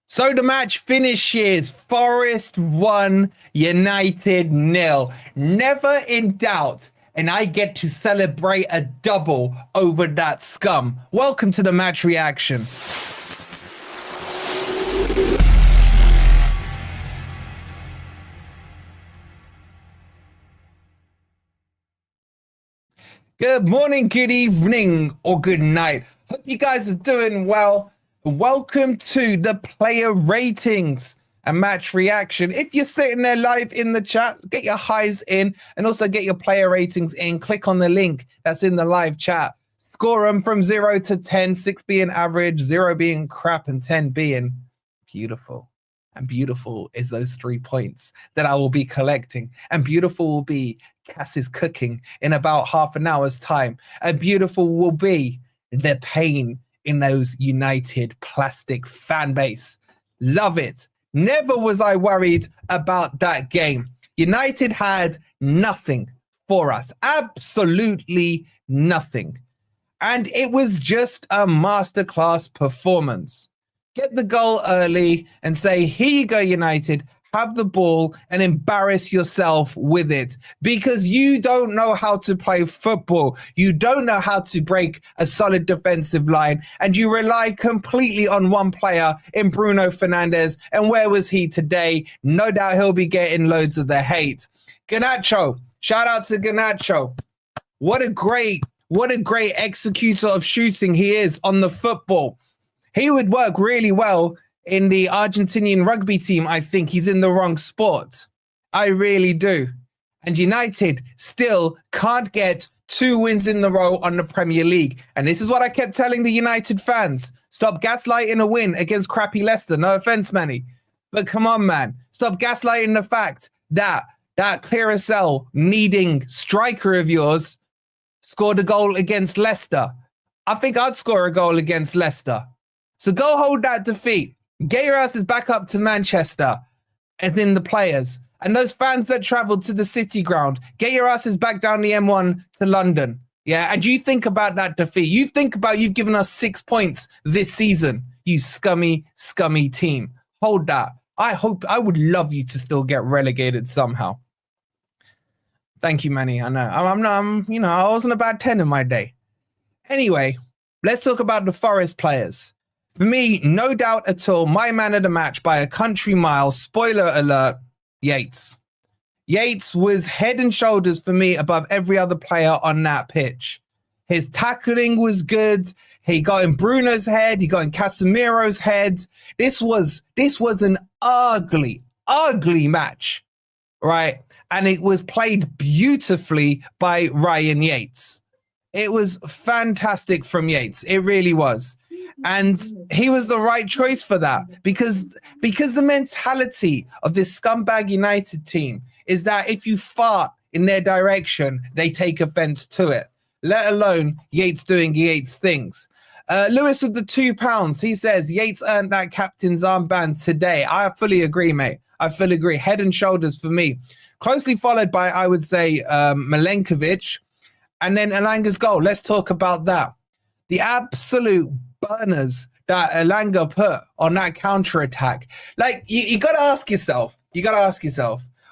So the match finishes Forest 1, United 0. Never in doubt. And I get to celebrate a double over that scum. Welcome to the match reaction. Good morning, good evening, or good night. Hope you guys are doing well. Welcome to the player ratings and match reaction. If you're sitting there live in the chat, get your highs in and also get your player ratings in. Click on the link that's in the live chat. Score them from 0 to 10, 6 being average, 0 being crap, and 10 being beautiful. And beautiful is those 3 points that I will be collecting. And beautiful will be Cass's cooking in about half an hour's time. And beautiful will be the pain in those United plastic fan base. Love it. Never was I worried about that game. United had nothing for us. Absolutely nothing. And it was just a masterclass performance. Get the goal early and say, here you go, United, have the ball and embarrass yourself with it because you don't know how to play football. You don't know how to break a solid defensive line and you rely completely on one player in Bruno Fernandes. And where was he today? No doubt he'll be getting loads of the hate. Garnacho, shout out to Garnacho. What a great executor of shooting he is on the football. He would work really well in the Argentinian rugby team. I think he's in the wrong sport. I really do. And United still can't get 2 wins in a row on the Premier League. And this is what I kept telling the United fans. Stop gaslighting a win against crappy Leicester. No offense, Manny. But come on, man. Stop gaslighting the fact that Clearasil needing striker of yours scored a goal against Leicester. I think I'd score a goal against Leicester. So go hold that defeat. Get your asses back up to Manchester and then the players. And those fans that travelled to the City ground, get your asses back down the M1 to London. Yeah, and you think about that defeat. You think about you've given us 6 points this season, you scummy, scummy team. Hold that. I would love you to still get relegated somehow. Thank you, Manny. I know. I wasn't a bad 10 in my day. Anyway, let's talk about the Forest players. For me, no doubt at all, my man of the match by a country mile, spoiler alert, Yates. Yates was head and shoulders for me above every other player on that pitch. His tackling was good. He got in Bruno's head. He got in Casemiro's head. This was an ugly, ugly match, right? And it was played beautifully by Ryan Yates. It was fantastic from Yates. It really was. And he was the right choice for that because the mentality of this scumbag United team is that if you fart in their direction, they take offense to it, let alone Yates doing Yates things. Lewis with the £2, he says, Yates earned that captain's armband today. I fully agree, mate. I fully agree. Head and shoulders for me. Closely followed by, I would say, Milenkovic and then Elanga's goal. Let's talk about that. The absolute burners that Elanga put on that counter attack. Like you got to ask yourself.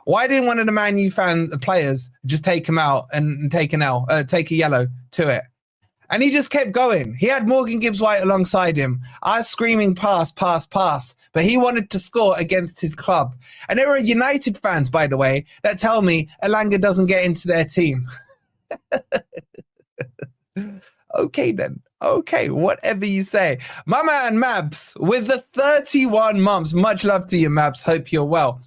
Why didn't one of the Man U players just take him out and take a yellow to it? And he just kept going. He had Morgan Gibbs-White alongside him. I was screaming pass, but he wanted to score against his club. And there are United fans, by the way, that tell me Elanga doesn't get into their team. Okay, then. Okay, whatever you say. My man, Mabs, with the 31 months. Much love to you, Mabs. Hope you're well.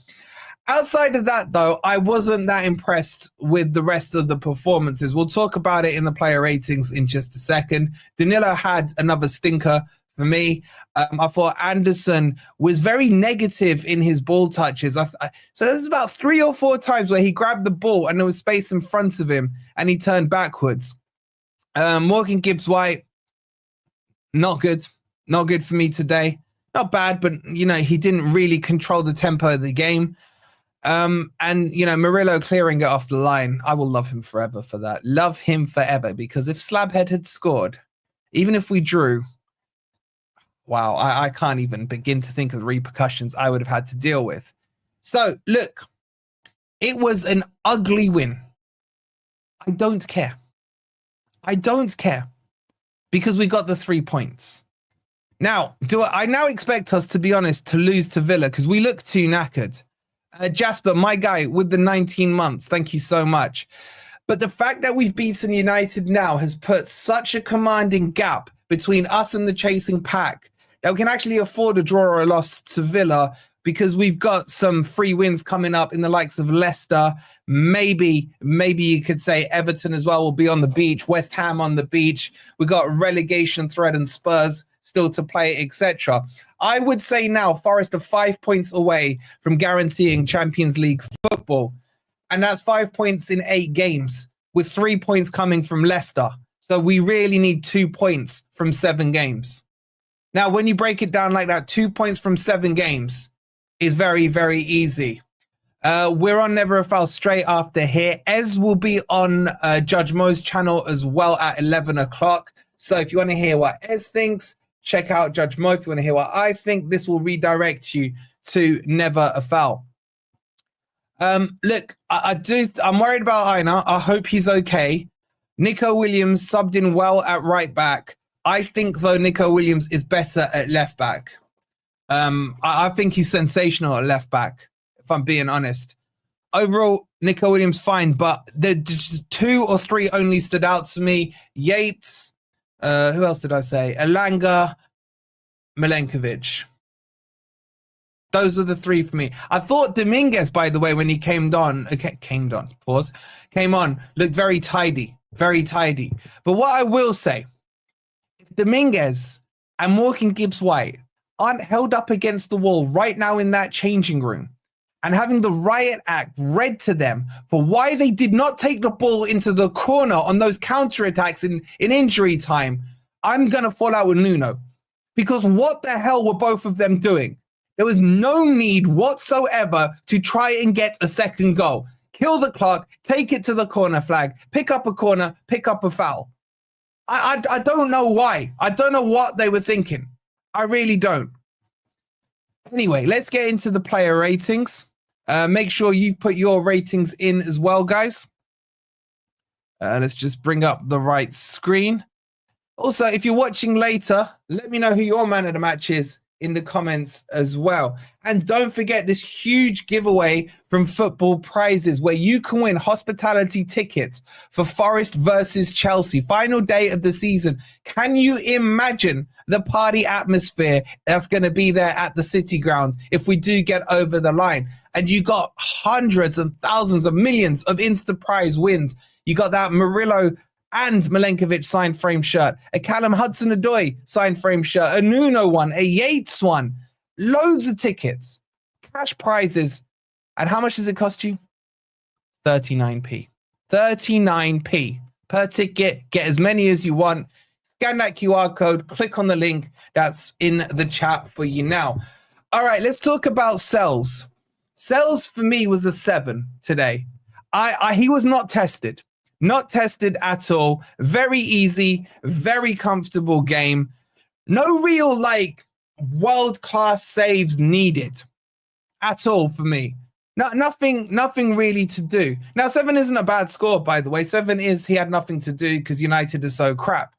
Outside of that, though, I wasn't that impressed with the rest of the performances. We'll talk about it in the player ratings in just a second. Danilo had another stinker for me. I thought Anderson was very negative in his ball touches. So there's about 3 or 4 times where he grabbed the ball and there was space in front of him and he turned backwards. Morgan Gibbs-White, not good. Not good for me today. Not bad, but, he didn't really control the tempo of the game. And, Murillo clearing it off the line. I will love him forever for that. Love him forever, because if Slabhead had scored, even if we drew, wow, I can't even begin to think of the repercussions I would have had to deal with. So, look, it was an ugly win. I don't care. I don't care because we got the 3 points. Now, I now expect us, to be honest, to lose to Villa because we look too knackered. Jasper, my guy, with the 19 months, thank you so much. But the fact that we've beaten United now has put such a commanding gap between us and the chasing pack that we can actually afford a draw or a loss to Villa because we've got some free wins coming up in the likes of Leicester. Maybe you could say Everton as well will be on the beach, West Ham on the beach. We've got relegation threat and Spurs still to play, etc. I would say now Forest are 5 points away from guaranteeing Champions League football. And that's 5 points in 8 games, with 3 points coming from Leicester. So we really need 2 points from 7 games. Now, when you break it down like that, 2 points from 7 games is very, very easy. We're on Never a Foul straight after here. Ez will be on Judge Mo's channel as well at 11 o'clock. So if you want to hear what Ez thinks, check out Judge Mo. If you want to hear what I think, this will redirect you to Never a Foul. Look, I'm worried about Aina. I hope he's okay. Nico Williams subbed in well at right back. I think, though, Nico Williams is better at left back. I think he's sensational at left back, if I'm being honest. Overall, Nico Williams fine, but there's just 2 or 3 only stood out to me. Yates, who else did I say? Elanga, Milenkovic. Those are the 3 for me. I thought Dominguez, by the way, when he came on, looked very tidy, very tidy. But what I will say, if Dominguez and Morgan Gibbs-White aren't held up against the wall right now in that changing room and having the riot act read to them for why they did not take the ball into the corner on those counterattacks in injury time, I'm going to fall out with Nuno. Because what the hell were both of them doing? There was no need whatsoever to try and get a second goal. Kill the clock, take it to the corner flag, pick up a corner, pick up a foul. I don't know why. I don't know what they were thinking. I really don't. Anyway, let's get into the player ratings. Make sure you put your ratings in as well, guys. Let's just bring up the right screen. Also, if you're watching later, let me know who your man of the match is in the comments as well. And don't forget this huge giveaway from Football Prizes where you can win hospitality tickets for Forest versus Chelsea. Final day of the season. Can you imagine the party atmosphere that's going to be there at the City Ground if we do get over the line? And you got hundreds and thousands of millions of Insta prize wins. You got that Murillo and Milenkovic signed frame shirt, a Callum Hudson-Odoi signed frame shirt, a Nuno one, a Yates one, loads of tickets, cash prizes. And how much does it cost you? 39p. 39p per ticket. Get as many as you want. Scan that QR code, click on the link that's in the chat for you now. All right, let's talk about Sels. Sels for me was a 7 today. He was not tested. Not tested at all. Very easy, very comfortable game. No real, world-class saves needed at all for me. Nothing really to do. Now, 7 isn't a bad score, by the way. 7 is he had nothing to do because United is so crap.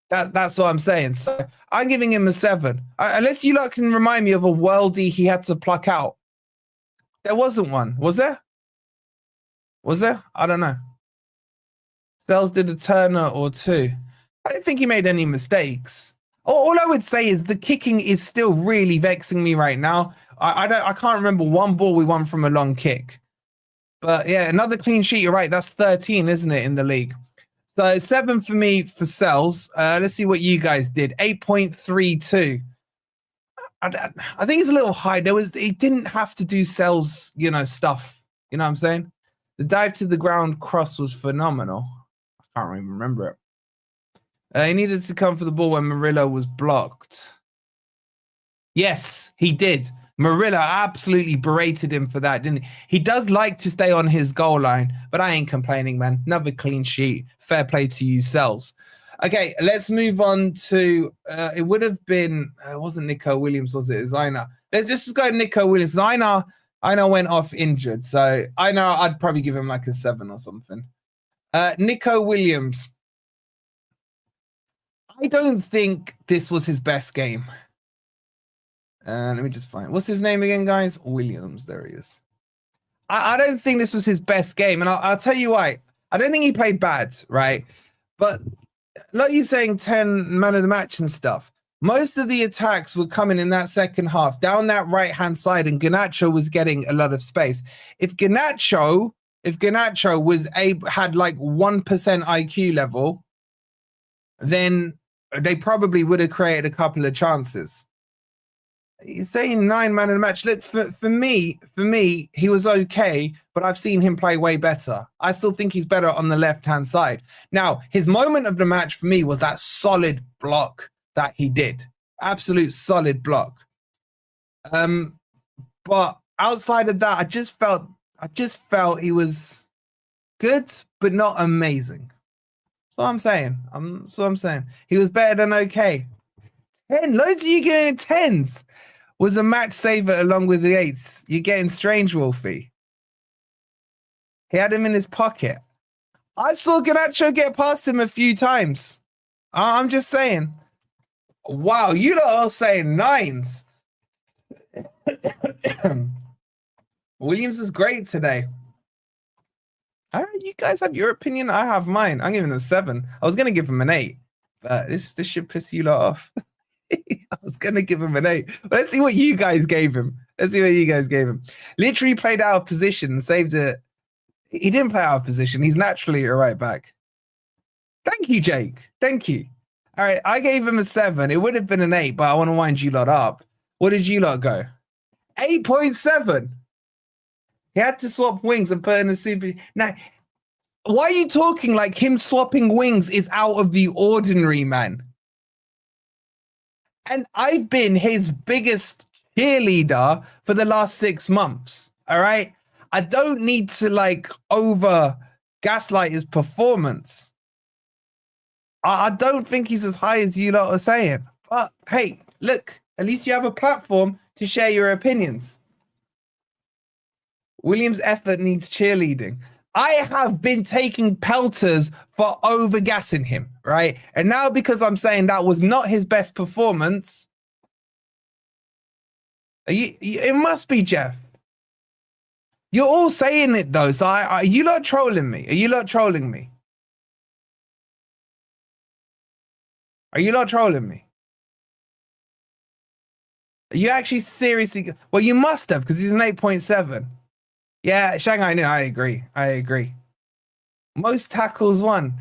That's what I'm saying. So I'm giving him a 7. Unless you lot can remind me of a worldie he had to pluck out. There wasn't one. Was there? Was there? I don't know. Sels did a turner or 2. I don't think he made any mistakes. All I would say is the kicking is still really vexing me right now. I can't remember one ball we won from a long kick. But yeah, another clean sheet. You're right. That's 13, isn't it, in the league? So 7 for me for Sels. Let's see what you guys did. 8.32. I think it's a little high. He didn't have to do Sels, stuff. You know what I'm saying? The dive to the ground cross was phenomenal. I can't even remember it. He needed to come for the ball when Murillo was blocked. Yes, he did. Murillo absolutely berated him for that, didn't he? He does like to stay on his goal line, but I ain't complaining, man. Another clean sheet. Fair play to you, Sels. Okay, let's move on to, it would have been, it wasn't Nico Williams, was it? It was Aina. Let's just go Nico Williams. Aina went off injured, so Aina, I'd probably give him like a 7 or something. Nico Williams. I don't think this was his best game. Let me just find, what's his name again, guys? Williams, there he is. I don't think this was his best game, and I'll tell you why. I don't think he played bad, right? But like you're saying, 10 man of the match and stuff. Most of the attacks were coming in that second half, down that right-hand side, and Garnacho was getting a lot of space. If Garnacho was had like 1% IQ level, then they probably would have created a couple of chances. You're saying 9 man of the match. Look, for me, he was okay, but I've seen him play way better. I still think he's better on the left-hand side. Now, his moment of the match for me was that solid block that he did. Absolute solid block. But outside of that, I just felt he was good, but not amazing. That's what I'm saying. He was better than okay. 10, loads of you getting 10s. Was a match saver along with the 8s. You're getting strange, Wolfie. He had him in his pocket. I saw Garnacho get past him a few times. I'm just saying. Wow, you lot are saying 9s. Williams is great today. You guys have your opinion. I have mine. I'm giving him a 7. I was going to give him an 8. But this should piss you lot off. I was going to give him an 8. But let's see what you guys gave him. Literally played out of position and saved it. He didn't play out of position. He's naturally a right back. Thank you, Jake. Thank you. All right, I gave him a 7. It would have been an 8, but I want to wind you lot up. What did you lot go? 8.7. He had to swap wings and put in a super. Now, why are you talking like him swapping wings is out of the ordinary, man? And I've been his biggest cheerleader for the last 6 months. All right. I don't need to like over gaslight his performance. I don't think he's as high as you lot are saying. But hey, look, at least you have a platform to share your opinions. Williams' effort needs cheerleading. I have been taking pelters for overgassing him, right? And now because I'm saying that was not his best performance, it must be Jeff. You're all saying it though, so are you lot trolling me? Are you lot trolling me? Are you lot trolling me? Are you actually seriously? Well, you must have, because he's an 8.7. Yeah, Shanghai, no, I agree. Most tackles won.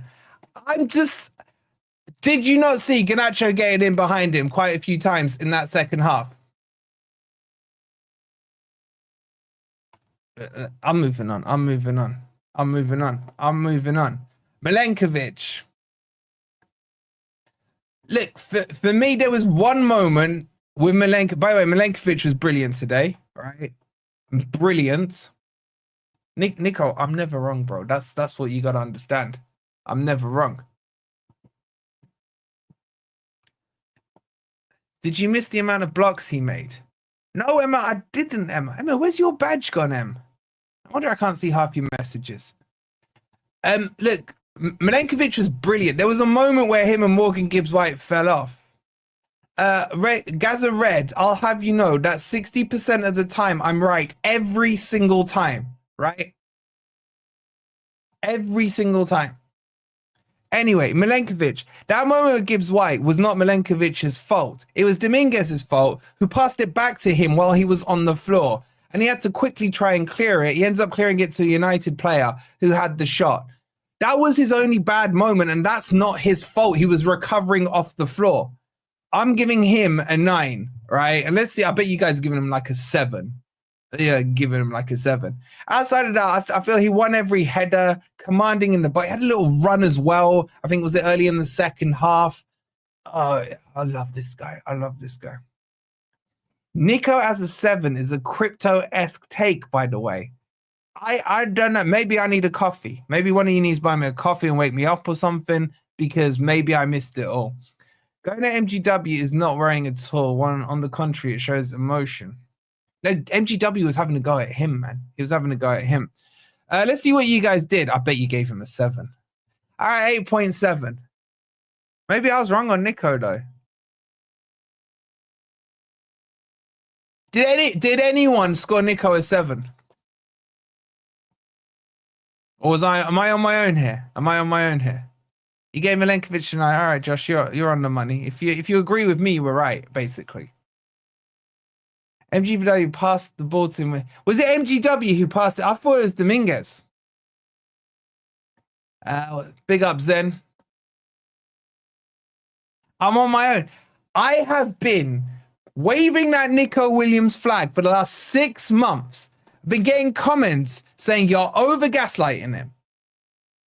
Did you not see Garnacho getting in behind him quite a few times in that second half? I'm moving on. Milenkovic. Look, for me, there was one moment with Milenkovic. By the way, Milenkovic was brilliant today, right? Brilliant. Nico, I'm never wrong, bro. That's what you got to understand. I'm never wrong. Did you miss the amount of blocks he made? No, Emma, I didn't, Emma. Emma, where's your badge gone, Em? I wonder I can't see half your messages. Look, Milenkovic was brilliant. There was a moment where him and Morgan Gibbs-White fell off. Gaza Red, I'll have you know that 60% of the time I'm right every single time. Right? Every single time. Anyway, Milenkovic. That moment with Gibbs-White was not Milenkovic's fault. It was Dominguez's fault, who passed it back to him while he was on the floor. And he had to quickly try and clear it. He ends up clearing it to a United player who had the shot. That was his only bad moment, and that's not his fault. He was recovering off the floor. I'm giving him a 9, right? And let's see, I bet you guys are giving him like a 7. Yeah, giving him like a 7. Outside of that, I feel he won every header, commanding in the box. He had a little run as well. I think was it early in the second half. Oh, I love this guy. Nico as a 7 is a crypto-esque take, by the way. I don't know. Maybe I need a coffee. Maybe one of you needs to buy me a coffee and wake me up or something. because maybe I missed it all. Going to MGW is not worrying at all. On the contrary, it shows emotion. No, MGW was having a go at him, man. He was having a go at him. Let's see what you guys did. I bet you gave him a 7. All right, 8.7. Maybe I was wrong on Nico, though. Did anyone score Nico a 7? Or am I on my own here? Am I on my own here? You gave Milenkovic tonight. All right, Josh, you're on the money. If you agree with me, you were right, basically. MGW passed the ball to him. Was it MGW who passed it? I thought it was Dominguez. Big up, Zen. I'm on my own. I have been waving that Nico Williams flag for the last 6 months. I've been getting comments saying you're over gaslighting him,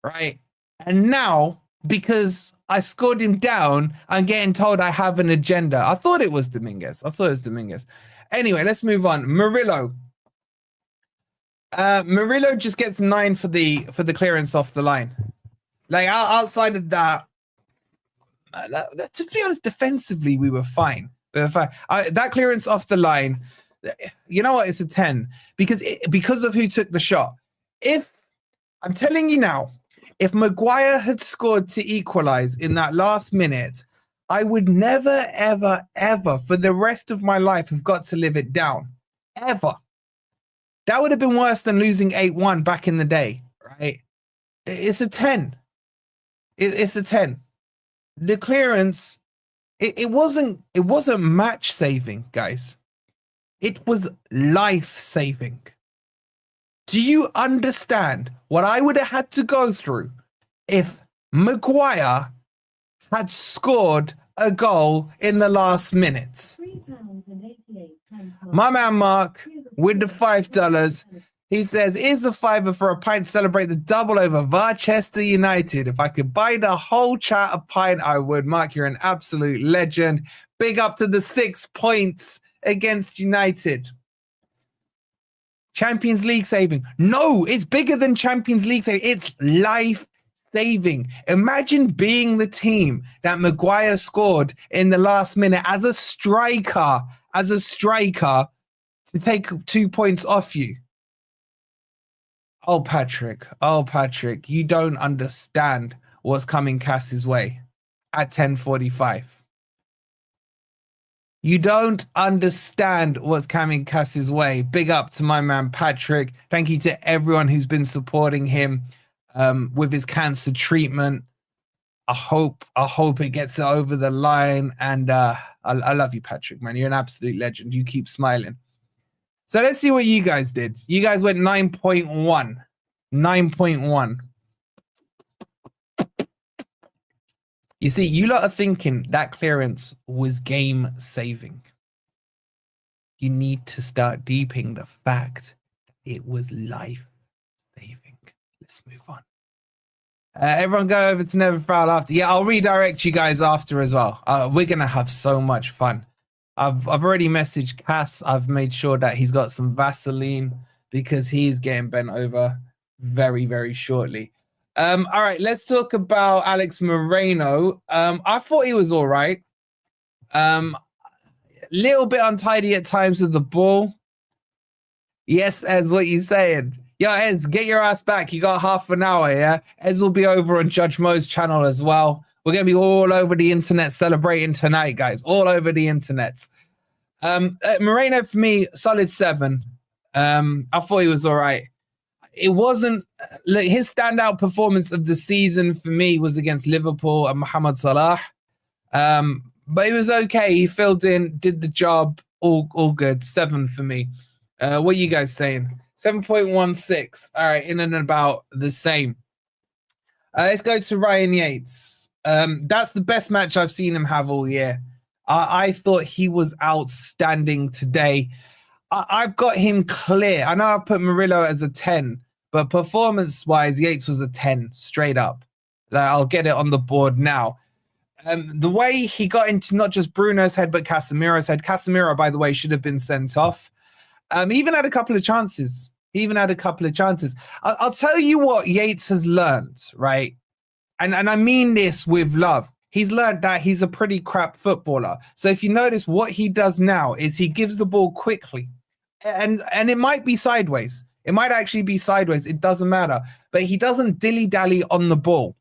right? And now, because I scored him down, I'm getting told I have an agenda. I thought it was Dominguez. Anyway, let's move on. Murillo. Murillo just gets 9 for the clearance off the line. Like outside of that, to be honest, defensively we were fine. That clearance off the line, you know what? It's a 10 because of who took the shot. I'm telling you now, if Maguire had scored to equalize in that last minute, I would never, ever, ever for the rest of my life have got to live it down. Ever. That would have been worse than losing 8-1 back in the day, right? It's a 10. It's a 10. The clearance, it wasn't match saving, guys. It was life saving. Do you understand what I would have had to go through if Maguire had scored a goal in the last minutes? My man Mark with the $5. He says, here's a $5 for a pint to celebrate the double over Manchester United. If I could buy the whole chat a pint, I would. Mark, you're an absolute legend. Big up to the 6 points against United. Champions League saving. No, it's bigger than Champions League saving. It's life saving. Imagine being the team that Maguire scored in the last minute as a striker to take 2 points off you. Oh, Patrick, you don't understand what's coming Cass's way at 10:45. You don't understand what's coming Cass's way. Big up to my man, Patrick. Thank you to everyone who's been supporting him with his cancer treatment. I hope it gets it over the line. And I love you, Patrick, man. You're an absolute legend. You keep smiling. So let's see what you guys did. You guys went 9.1. 9.1. You see, you lot are thinking that clearance was game saving. You need to start deeping the fact it was life saving. Let's move on. Everyone go over to Never Foul after. Yeah, I'll redirect you guys after as well. We're going to have so much fun. I've already messaged Cass. I've made sure that he's got some Vaseline because he's getting bent over very, very shortly. All right, let's talk about Alex Moreno. I thought he was all right. Little bit untidy at times with the ball. Yes, Ez, what you saying? Yo, Ez, get your ass back. You got half an hour, yeah? Ez will be over on Judge Mo's channel as well. We're going to be all over the internet celebrating tonight, guys. All over the internet. Moreno, for me, solid 7. I thought he was all right. It wasn't... Look, his standout performance of the season for me was against Liverpool and Mohamed Salah. But it was okay. He filled in, did the job. All good. 7 for me. What are you guys saying? 7.16. All right, in and about the same. Let's go to Ryan Yates. That's the best match I've seen him have all year. I thought he was outstanding today. I've got him clear. I know I've put Murillo as a 10, but performance-wise, Yates was a 10, straight up. I'll get it on the board now. The way he got into not just Bruno's head, but Casemiro's head. Casemiro, by the way, should have been sent off. He even had a couple of chances. I'll tell you what Yates has learned, right? And I mean this with love. He's learned that he's a pretty crap footballer. So if you notice, what he does now is he gives the ball quickly. And it might be sideways. It might actually be sideways. It doesn't matter. But he doesn't dilly-dally on the ball,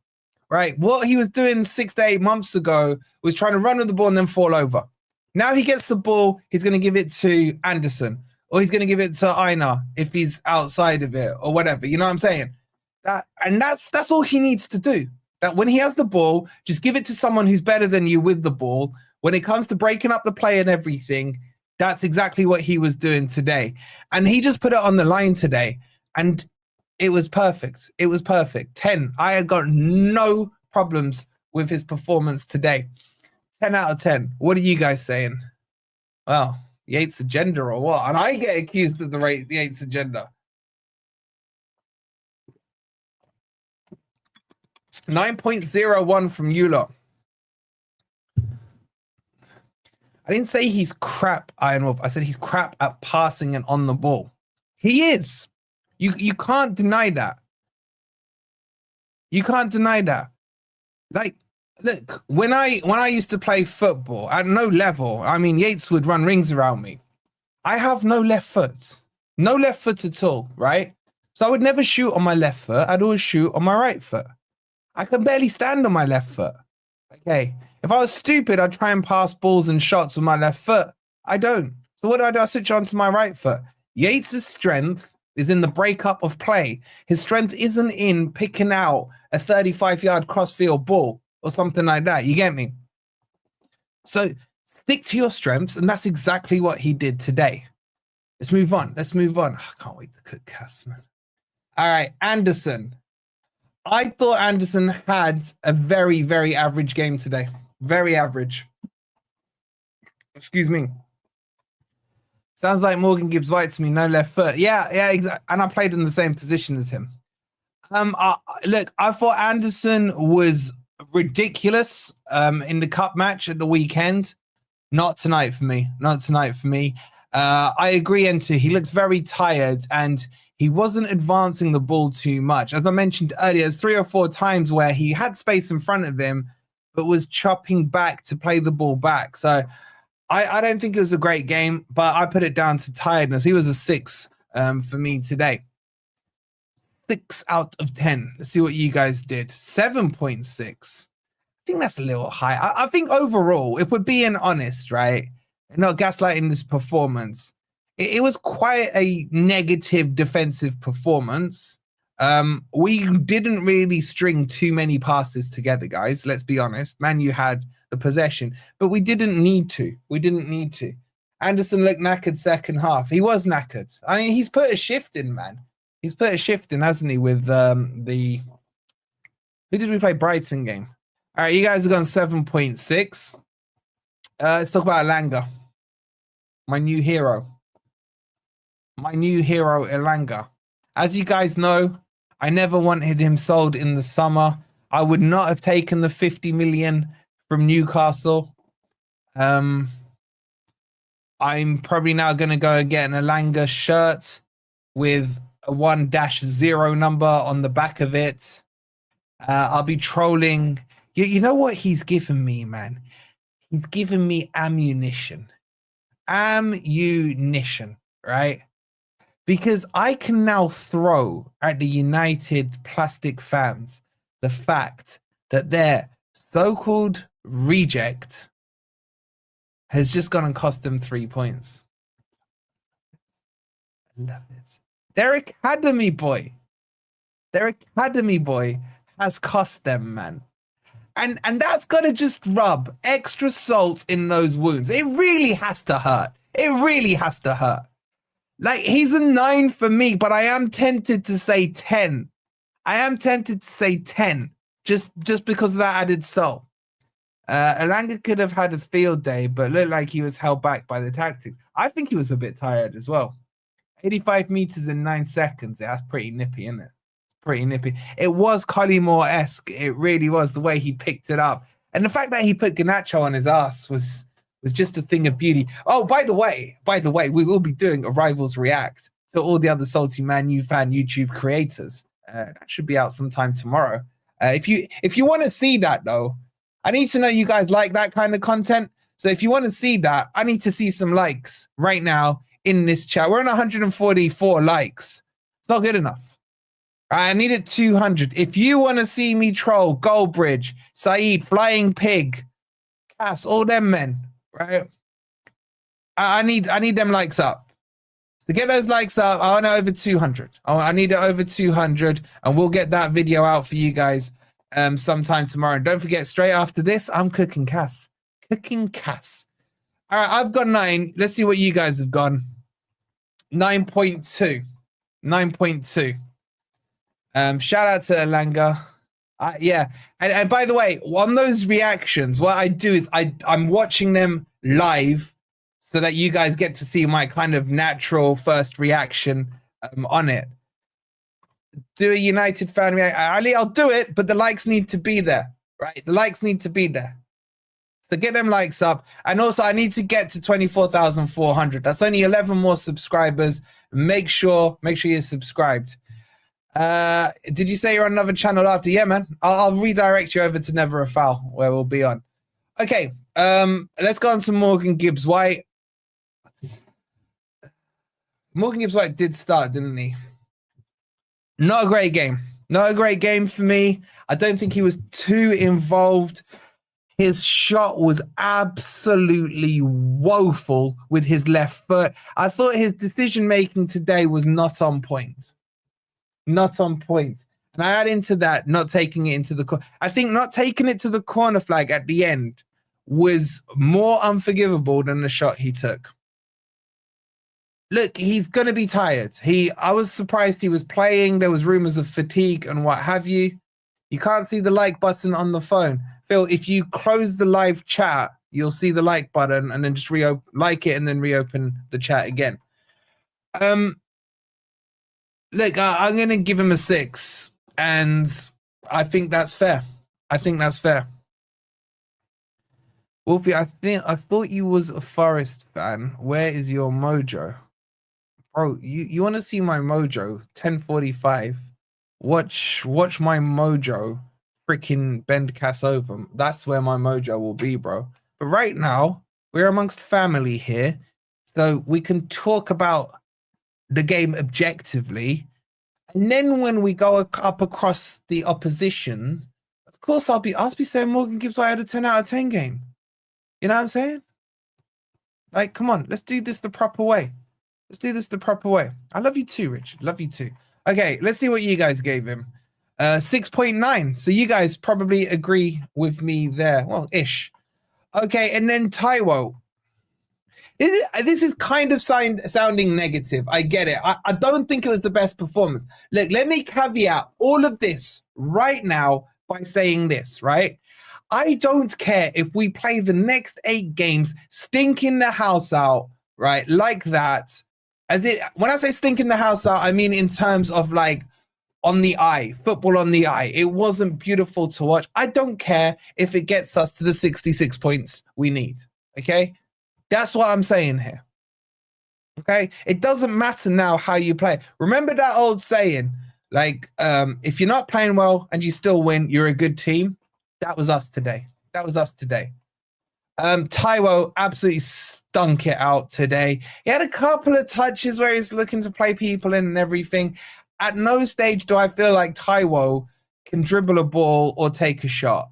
right? What he was doing 6 to 8 months ago was trying to run with the ball and then fall over. Now he gets the ball, he's going to give it to Anderson, or he's going to give it to Aina if he's outside of it, or whatever. You know what I'm saying? That's all he needs to do. That when he has the ball, just give it to someone who's better than you with the ball. When it comes to breaking up the play and everything, that's exactly what he was doing today. And he just put it on the line today. And it was perfect. It was perfect. 10. I had got no problems with his performance today. 10 out of 10. What are you guys saying? Well, Yates agenda or what? And I get accused of the Yates agenda. 9.01 from you lot. I didn't say he's crap, Iron Wolf. I said he's crap at passing and on the ball. He is. You can't deny that. You can't deny that. Like, look, when I used to play football at no level, I mean, Yates would run rings around me. I have no left foot. No left foot at all, right? So I would never shoot on my left foot. I'd always shoot on my right foot. I can barely stand on my left foot. Okay. If I was stupid, I'd try and pass balls and shots with my left foot. I don't. So what do? I switch on to my right foot. Yates' strength is in the breakup of play. His strength isn't in picking out a 35-yard crossfield ball or something like that. You get me? So stick to your strengths, and that's exactly what he did today. Let's move on. Let's move on. I can't wait to cook Cass, man. All right, Anderson. I thought Anderson had a very, very average game today. Very average. Excuse me. Sounds like Morgan Gibbs White to me, no left foot. Yeah, exactly. And I played in the same position as him. Look, I thought Anderson was ridiculous in the cup match at the weekend. Not tonight for me. Not tonight for me. I agree, Enter. He looks very tired and he wasn't advancing the ball too much. As I mentioned earlier, there's 3 or 4 times where he had space in front of him, but was chopping back to play the ball back. So I don't think it was a great game, but I put it down to tiredness. He was a 6 for me today. 6 out of 10. Let's see what you guys did. 7.6. I think that's a little high. I think overall, if we're being honest, right, and not gaslighting this performance, it was quite a negative defensive performance. We didn't really string too many passes together, guys. Let's be honest. Man, you had the possession, but we didn't need to. We didn't need to. Anderson looked knackered second half. He was knackered. I mean, he's put a shift in, man. He's put a shift in, hasn't he, with the... Who did we play Brighton game? All right, you guys have gone 7.6. Let's talk about Elanga. My new hero. My new hero, Elanga. As you guys know, I never wanted him sold in the summer. I would not have taken the 50 million from Newcastle. I'm probably now going to go and get an Elanga shirt with a 1-0 number on the back of it. I'll be trolling. You know what he's given me, man? He's given me ammunition. Ammunition, right? Because I can now throw at the United plastic fans the fact that their so-called reject has just gone and cost them 3 points. I love it. Their academy boy has cost them, man. And that's got to just rub extra salt in those wounds. It really has to hurt. It really has to hurt. Like, he's a 9 for me, but I am tempted to say 10. I am tempted to say 10 just because of that added salt. Elanga could have had a field day, but looked like he was held back by the tactics. I think he was a bit tired as well. 85 meters in 9 seconds. Yeah, that's pretty nippy, isn't it? Pretty nippy. It was Collymore-esque. It really was, the way he picked it up. And the fact that he put Garnacho on his ass was just a thing of beauty. Oh, by the way, we will be doing a Rivals React to all the other Salty Man U fan YouTube creators. That should be out sometime tomorrow. If you want to see that though, I need to know you guys like that kind of content. So if you want to see that, I need to see some likes right now in this chat. We're on 144 likes. It's not good enough. I needed 200. If you want to see me troll Goldbridge, Saeed, Flying Pig, Cass, all them men, right? I need them likes up. To get those likes up, I want it over 200. I need it over 200, and we'll get that video out for you guys sometime tomorrow. And don't forget, straight after this, I'm cooking Cass. Cooking Cass. All right, I've got 9. Let's see what you guys have gone. 9.2. 9.2. Shout out to Elanga. Yeah, and by the way, on those reactions, what I do is I'm watching them live so that you guys get to see my kind of natural first reaction on it. Do a United fan react, Ali? I'll do it, but the likes need to be there, right? The likes need to be there. So get them likes up, and also I need to get to 24,400. That's only 11 more subscribers. Make sure you're subscribed. Did you say you're on another channel after? Yeah, man. I'll redirect you over to Never a Foul, where we'll be on. Okay, let's go on to Morgan Gibbs White. Morgan Gibbs White did start, didn't he? Not a great game. Not a great game for me. I don't think he was too involved. His shot was absolutely woeful with his left foot. I thought his decision-making today was not on point. Not on point. And I add into that, not taking it into the corner. I think not taking it to the corner flag at the end was more unforgivable than the shot he took. Look, he's going to be tired. I was surprised he was playing. There was rumors of fatigue and what have you. You can't see the like button on the phone. Phil, if you close the live chat, you'll see the like button and then just like it and then reopen the chat again. Look, I'm going to give him a 6, and I think that's fair. I think that's fair. Wolfie, I thought you was a Forest fan. Where is your mojo? Bro, you want to see my mojo? 1045. Watch my mojo freaking bend Cass over. That's where my mojo will be, bro. But right now, we're amongst family here, so we can talk about the game objectively. And then when we go up across the opposition, of course I'll be saying Morgan Gibbs White had a 10 out of 10 game. You know what I'm saying? Like, come on, let's do this the proper way. Let's do this the proper way. I love you too, Richard. Love you too. Okay, let's see what you guys gave him. 6.9. So you guys probably agree with me there. Well, ish. Okay, and then Taiwo. This is kind of sounding negative. I get it. I don't think it was the best performance. Look, let me caveat all of this right now by saying this, right? I don't care if we play the next 8 games stinking the house out, right? Like that. When I say stinking the house out, I mean in terms of like on the eye, football on the eye. It wasn't beautiful to watch. I don't care if it gets us to the 66 points we need, okay? That's what I'm saying here. Okay? It doesn't matter now how you play. Remember that old saying, like, if you're not playing well and you still win, you're a good team. That was us today. That was us today. Taiwo absolutely stunk it out today. He had a couple of touches where he's looking to play people in and everything. At no stage do I feel like Taiwo can dribble a ball or take a shot.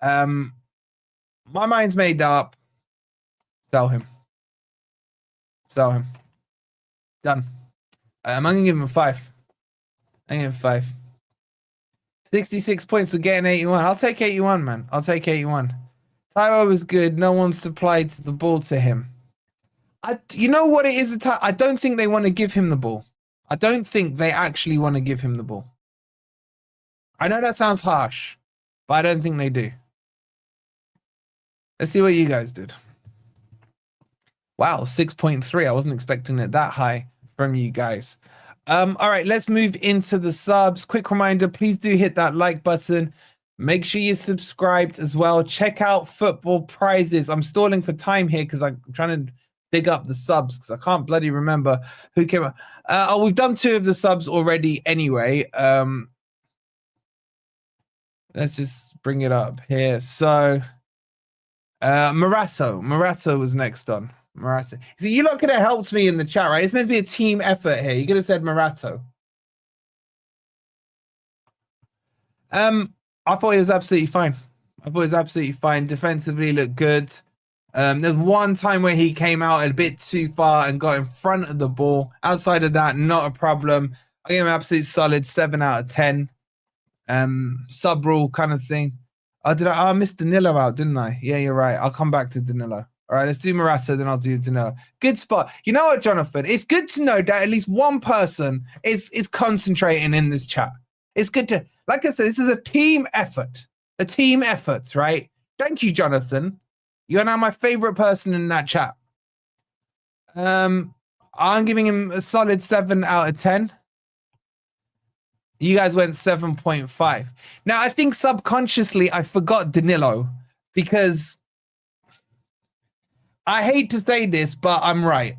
My mind's made up. Sell him. Sell him. Done. I'm going to give him a 5. I'm going to give him 5. 66 points for getting 81. I'll take 81, man. I'll take 81. Taiwo was good. No one supplied the ball to him. You know what it is? I don't think they want to give him the ball. I don't think they actually want to give him the ball. I know that sounds harsh, but I don't think they do. Let's see what you guys did. Wow, 6.3. I wasn't expecting it that high from you guys. All right, let's move into the subs. Quick reminder, please do hit that like button. Make sure you're subscribed as well. Check out football prizes. I'm stalling for time here because I'm trying to dig up the subs because I can't bloody remember who came up. We've done 2 of the subs already anyway. Let's just bring it up here. So, Morato was next on. Morato. See, you lot could have helped me in the chat, right? It's meant to be a team effort here. You could have said Morato. I thought he was absolutely fine. Defensively, looked good. There's one time where he came out a bit too far and got in front of the ball. Outside of that, not a problem. I gave him an absolute solid 7 out of 10. Sub rule kind of thing. I missed Danilo out, didn't I? Yeah, you're right. I'll come back to Danilo. All right, let's do Morata, then I'll do Danilo. Good spot. You know what, Jonathan? It's good to know that at least one person is concentrating in this chat. It's good to, like I said, this is a team effort. A team effort, right? Thank you, Jonathan. You're now my favorite person in that chat. I'm giving him a solid 7 out of 10. You guys went 7.5. Now, I think subconsciously I forgot Danilo because I hate to say this, but I'm right.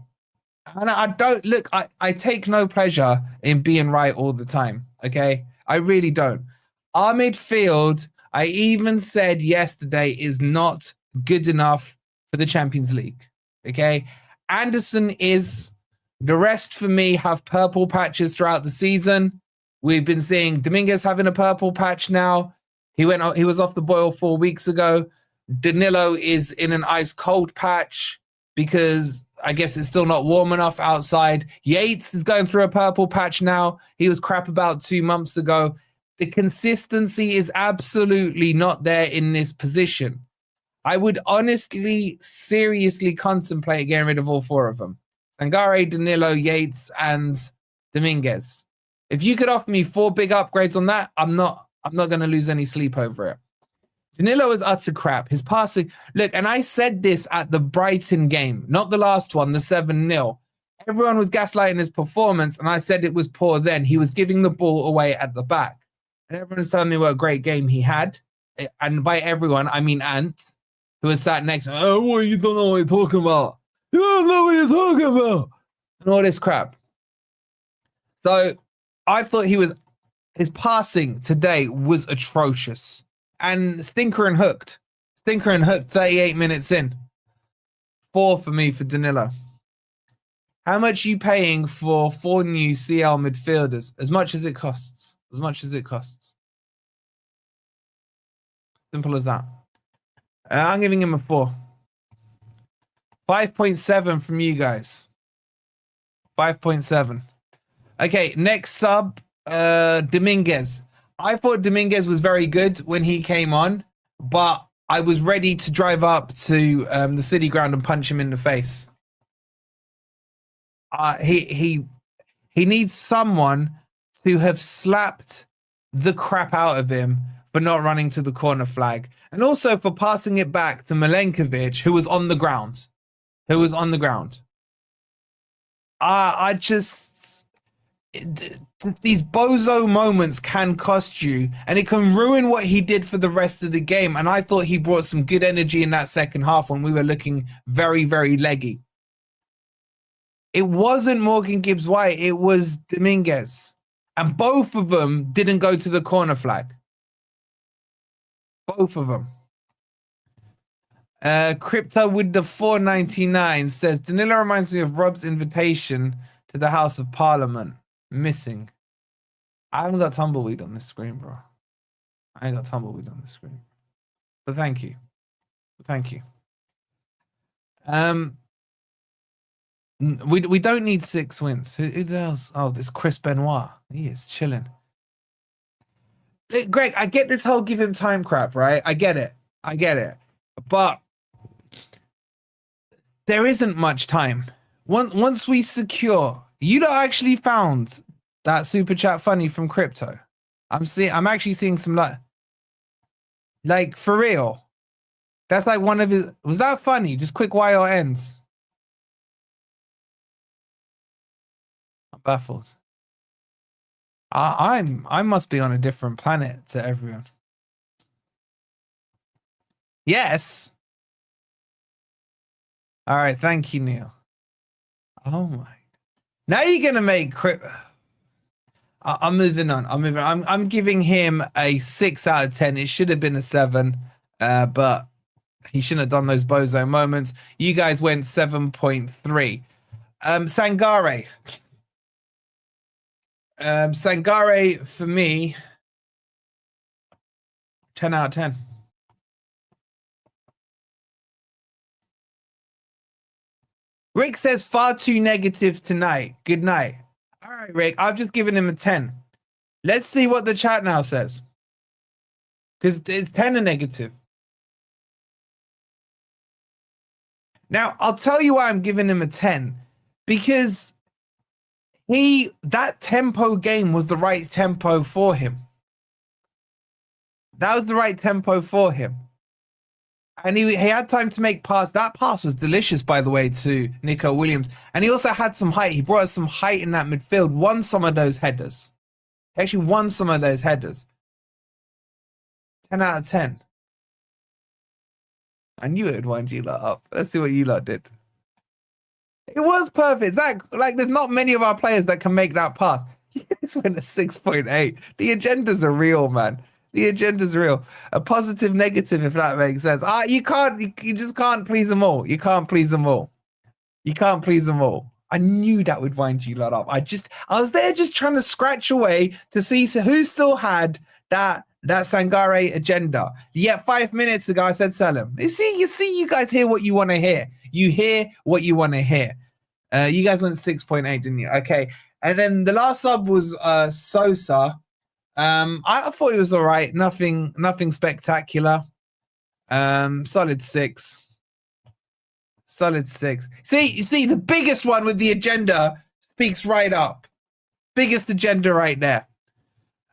And I don't look, I take no pleasure in being right all the time. Okay. I really don't. Our midfield, I even said yesterday, is not good enough for the Champions League. Okay. Anderson is. The rest for me have purple patches throughout the season. We've been seeing Dominguez having a purple patch now. He was off the boil 4 weeks ago. Danilo is in an ice cold patch because I guess it's still not warm enough outside. Yates is going through a purple patch now. He was crap about 2 months ago. The consistency is absolutely not there in this position. I would honestly, seriously contemplate getting rid of all 4 of them. Sangare, Danilo, Yates, and Dominguez. If you could offer me 4 big upgrades on that, I'm not going to lose any sleep over it. Danilo is utter crap. His passing, look, and I said this at the Brighton game, not the last one, the 7-0. Everyone was gaslighting his performance, and I said it was poor then. He was giving the ball away at the back. And everyone's telling me what a great game he had. And by everyone, I mean Ant, who was sat next to me. Oh, well, you don't know what you're talking about. You don't know what you're talking about. And all this crap. So I thought his passing today was atrocious. And Stinker and hooked. 38 minutes in. 4 for me for Danilo. How much are you paying for 4 new CL midfielders? As much as it costs. As much as it costs. Simple as that. I'm giving him a 4. 5.7 from you guys. 5.7. Okay, next sub, Dominguez. I thought Dominguez was very good when he came on, but I was ready to drive up to the City Ground and punch him in the face. He needs someone to have slapped the crap out of him for not running to the corner flag, and also for passing it back to Milenkovic, who was on the ground. I just... These bozo moments can cost you, and it can ruin what he did for the rest of the game. And I thought he brought some good energy in that second half when we were looking very, very leggy. It wasn't Morgan Gibbs-White, it was Dominguez. And both of them didn't go to the corner flag. Both of them. Crypto with the 4.99 says, Danilo reminds me of Rob's invitation to the House of Parliament. Missing. I haven't got tumbleweed on this screen, bro. I ain't got tumbleweed on the screen. But thank you. We don't need 6 wins. Who else? Oh, this Chris Benoit. He is chilling. Greg, I get this whole give him time crap, right? I get it. But there isn't much time. Once we secure, you don't actually found that super chat funny from Crypto. I'm actually seeing some like for real. That's like one of his. Was that funny? Just quick YR ends. I'm baffled. I must be on a different planet to everyone. Yes. All right, thank you, Neil. Oh my. Now you're gonna make I'm moving on. I'm giving him a 6 out of 10. It should have been a 7, but he shouldn't have done those bozo moments. You guys went 7.3. Sangare. Sangare for me, 10 out of 10. Rick says far too negative tonight. Good night. All right, Rick. I've just given him a 10. Let's see what the chat now says. Because it's 10 a negative. Now, I'll tell you why I'm giving him a 10. Because that tempo game was the right tempo for him. That was the right tempo for him. And he had time to make pass. That pass was delicious, by the way, to Nico Williams. And he also had some height. He brought us some height in that midfield. Won some of those headers. He actually won some of those headers. 10 out of 10. I knew it would wind you lot up. Let's see what you lot did. It was perfect. Zach, like, there's not many of our players that can make that pass. This went a 6.8. The agendas are real, man. The agenda's real. A positive, negative, if that makes sense. You just can't please them all. You can't please them all. You can't please them all. I knew that would wind you lot up. I was there just trying to scratch away to see who still had that Sangare agenda. Yet 5 minutes ago, I said, sell him. You see, you guys hear what you want to hear. You hear what you want to hear. You guys went 6.8, didn't you? Okay. And then the last sub was Sosa. I thought he was all right. Nothing spectacular. Solid 6. Solid 6. See, the biggest one with the agenda speaks right up. Biggest agenda right there.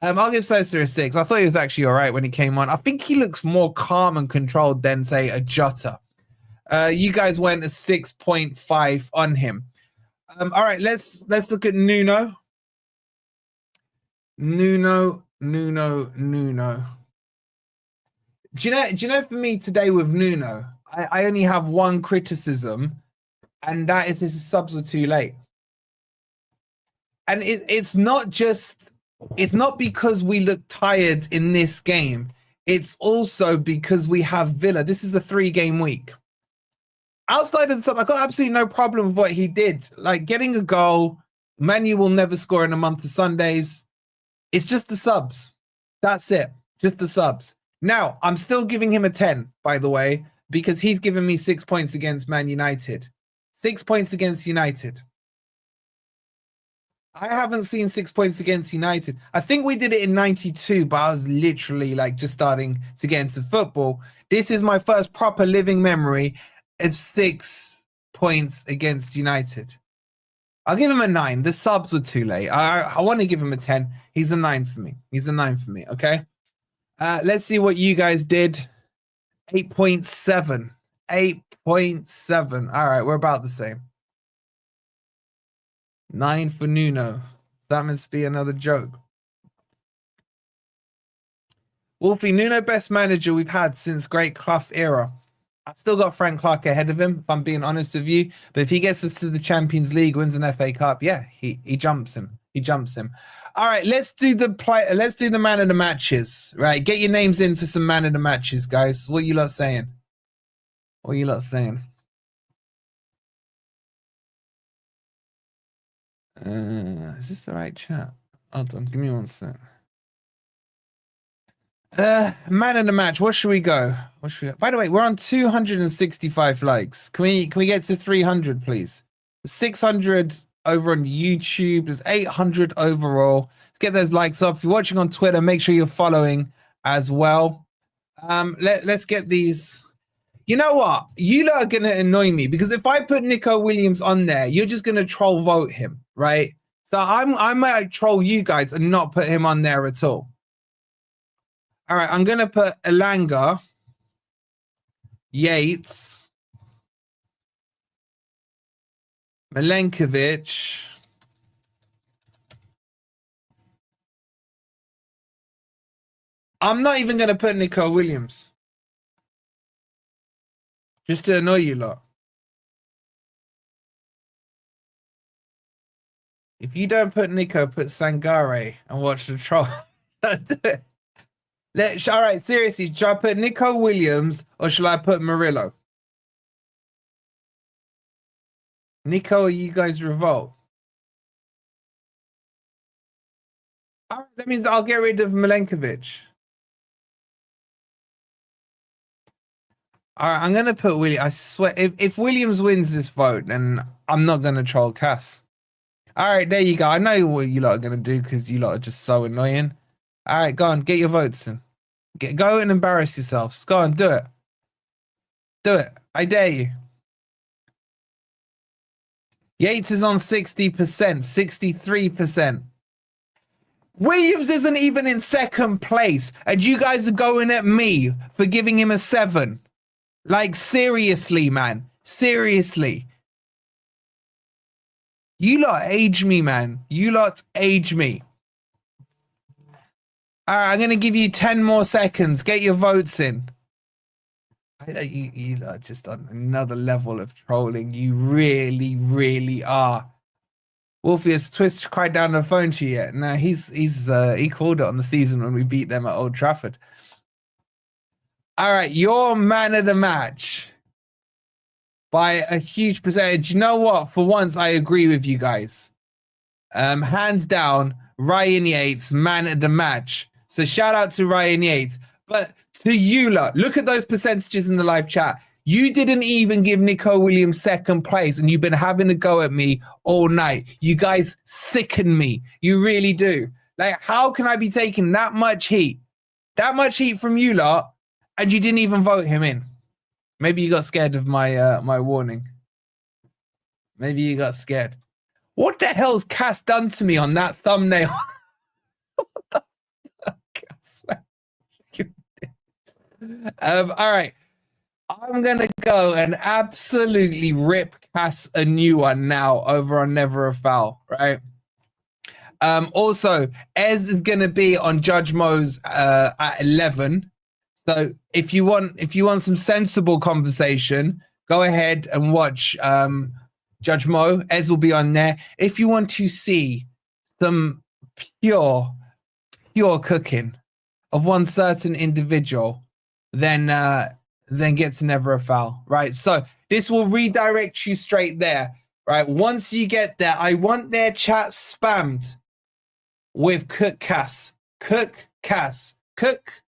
I'll give Sosa a 6. I thought he was actually all right when he came on. I think he looks more calm and controlled than, say, a Jota. You guys went a 6.5 on him. All right, let's look at Nuno. Nuno. Do you know for me today with Nuno, I only have one criticism, and that is his subs were too late. And it's not because we look tired in this game. It's also because we have Villa. This is a 3-game week. Outside of the sub, I got absolutely no problem with what he did. Like getting a goal, Manu will never score in a month of Sundays. It's just the subs. That's it. Just the subs. Now, I'm still giving him a 10, by the way, because he's given me 6 points against Man United. 6 points against United. I haven't seen 6 points against United. I think we did it in 92, but I was literally like just starting to get into football. This is my first proper living memory of 6 points against United. I'll give him a 9. The subs were too late. I want to give him a 10. He's a 9 for me. He's a 9 for me, okay? Let's see what you guys did. 8.7. 8.7. All right, we're about the same. 9 for Nuno. That must be another joke. Wolfie, Nuno best manager we've had since Great Clough era. I've still got Frank Clark ahead of him, if I'm being honest with you. But if he gets us to the Champions League, wins an FA Cup, yeah, he jumps him. He jumps him. All right, let's do the man of the matches. Right, get your names in for some man of the matches, guys. What you lot saying? What you lot saying? Is this the right chat? Hold on, give me 1 sec. Man of the match. What should we go? By the way, we're on 265 likes. Can we get to 300, please? 600 over on YouTube. There's 800 overall. Let's get those likes up. If you're watching on Twitter, make sure you're following as well. Let's get these. You know what? You lot are gonna annoy me because if I put Nico Williams on there, you're just gonna troll vote him, right? So I might troll you guys and not put him on there at all. All right, I'm going to put Elanga, Yates, Milenkovic, I'm not even going to put Nico Williams. Just to annoy you lot. If you don't put Nico, put Sangare and watch the troll. Do it. All right, seriously, should I put Nico Williams or shall I put Murillo? Nico, you guys revolt. All right, that means I'll get rid of Milenkovic. All right, I'm going to put Williams. I swear, if Williams wins this vote, then I'm not going to troll Cass. All right, there you go. I know what you lot are going to do because you lot are just so annoying. All right, go on, get your votes in. Go and embarrass yourselves. Go on, do it. Do it. I dare you. Yates is on 60%, 63%. Williams isn't even in second place, and you guys are going at me for giving him a 7. Like, seriously, man. Seriously. You lot age me, man. You lot age me. All right, I'm going to give you 10 more seconds. Get your votes in. You lot are just on another level of trolling. You really, really are. Wolfie, has Twist cried down the phone to you yet? No, he called it on the season when we beat them at Old Trafford. All right, your man of the match by a huge percentage. You know what? For once, I agree with you guys. Hands down, Ryan Yates, man of the match. So shout out to Ryan Yates. But to you lot, look at those percentages in the live chat. You didn't even give Nico Williams second place, and you've been having a go at me all night. You guys sicken me. You really do. Like, how can I be taking that much heat from you lot, and you didn't even vote him in? Maybe you got scared of my my warning. Maybe you got scared. What the hell's Cass done to me on that thumbnail? All right. I'm going to go and absolutely rip Cass a new one now over on Never a Foul, right? Also, Ez is going to be on Judge Mo's at 11. So if you want some sensible conversation, go ahead and watch Judge Mo. Ez will be on there. If you want to see some pure cooking of one certain individual, then get to Never a Foul, right? So this will redirect you straight there, right? Once you get there, I want their chat spammed with Cook Cass, Cook Cass, Cook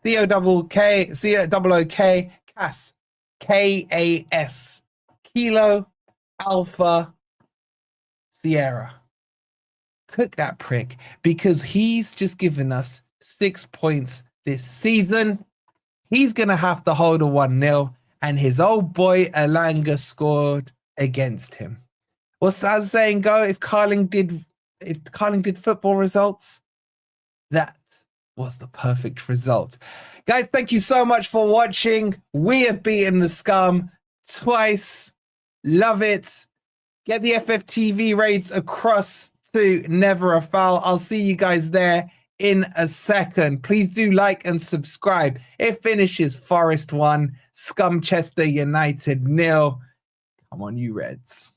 C-O-K-K, Cass, K-A-S, Kilo Alpha Sierra. Cook that prick, because he's just given us 6 points this season. He's going to have to hold a 1-0, and his old boy Elanga scored against him. What's that saying go? If Carling did football results, that was the perfect result. Guys, thank you so much for watching. We have beaten the scum twice. Love it. Get the FFTV raids across to Never a Foul. I'll see you guys there in a second. Please do like and subscribe. It finishes Forest 1, Scumchester United 0. Come on, you Reds.